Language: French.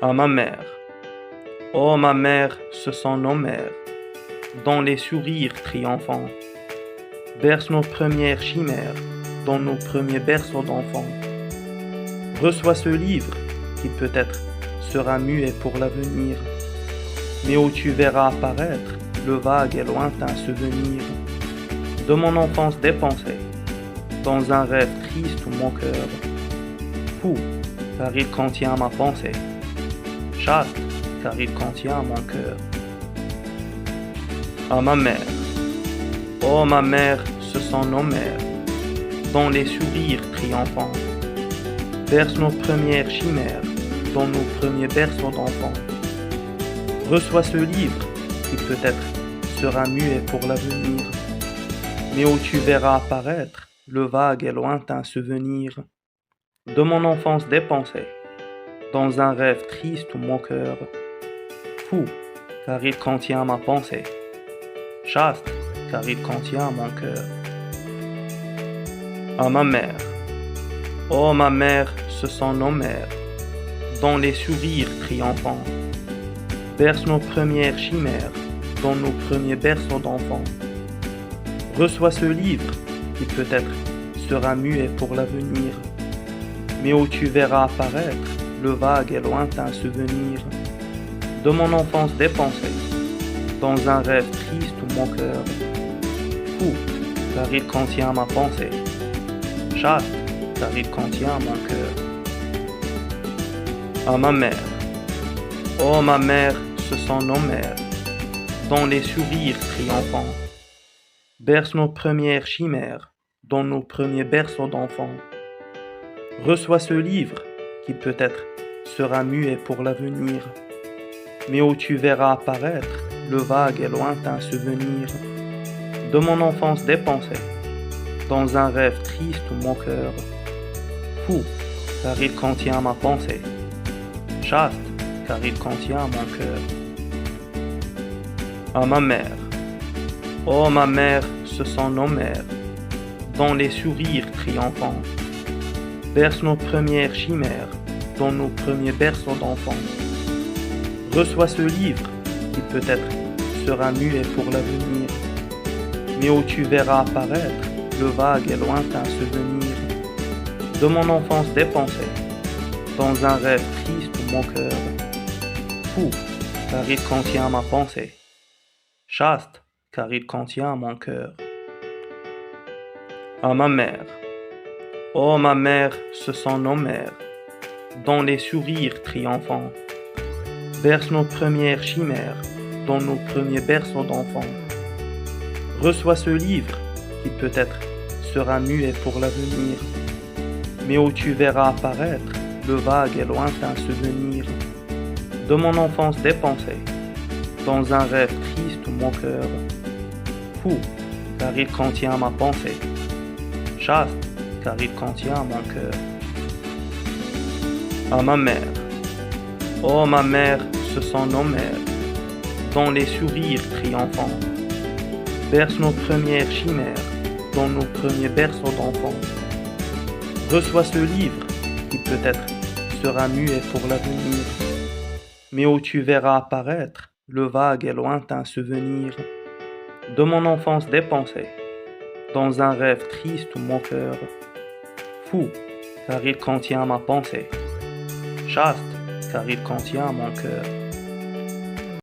À ma mère. Oh ma mère, ce sont nos mères, dont les sourires triomphants bercent nos premières chimères, dans nos premiers berceaux d'enfants. Reçois ce livre, qui peut-être sera muet pour l'avenir, mais où tu verras apparaître le vague et lointain souvenir de mon enfance dépensée, dans un rêve triste où mon cœur, fou, car il contient ma pensée, chaste, car il contient mon cœur. À ma mère. Oh ma mère, ce sont nos mères, dont les sourires triomphants bercent nos premières chimères, dans nos premiers berceaux d'enfants. Reçois ce livre, qui peut-être sera muet pour l'avenir, mais où tu verras apparaître le vague et lointain souvenir de mon enfance dépensée, dans un rêve triste où mon cœur, fou, car il contient ma pensée, chaste, car il contient mon cœur. À ma mère. Oh ma mère, ce sont nos mères, dont les sourires triomphants bercent nos premières chimères, dans nos premiers berceaux d'enfants. Reçois ce livre, qui peut-être sera muet pour l'avenir, mais où tu verras apparaître le vague et lointain souvenir de mon enfance dépensée, dans un rêve triste où mon cœur, fou, car il contient ma pensée, chaste, car il contient mon cœur. À ma mère. Oh ma mère, ce sont nos mères, dont les sourires triomphants bercent nos premières chimères, dans nos premiers berceaux d'enfants. Reçois ce livre, qui peut-être sera muet pour l'avenir, mais où tu verras apparaître le vague et lointain souvenir de mon enfance dépensée, dans un rêve triste où mon cœur, fou, car il contient ma pensée, chaste, car il contient mon cœur. À ma mère. Oh ma mère, ce sont nos mères, dont les sourires triomphants bercent nos premières chimères, dans nos premiers berceaux d'enfants. Reçois ce livre, qui peut-être sera muet pour l'avenir, mais où tu verras apparaître le vague et lointain souvenir de mon enfance dépensée, dans un rêve triste où mon cœur, fou, car il contient ma pensée, chaste, car il contient mon cœur. À ma mère. Oh ma mère, ce sont nos mères, dont les sourires triomphants bercent nos premières chimères, dans nos premiers berceaux d'enfants. Reçois ce livre, qui peut-être sera muet pour l'avenir, mais où tu verras apparaître le vague et lointain souvenir de mon enfance dépensée, dans un rêve triste où mon cœur, fou, car il contient ma pensée, chaste, car il contient mon cœur. À ma mère. Oh ma mère, ce sont nos mères, dont les sourires triomphants bercent nos premières chimères, dans nos premiers berceaux d'enfants. Reçois ce livre, qui peut-être sera muet pour l'avenir, mais où tu verras apparaître le vague et lointain souvenir de mon enfance dépensée, dans un rêve triste où mon cœur, fou, car il contient ma pensée, chaste, car il contient mon cœur.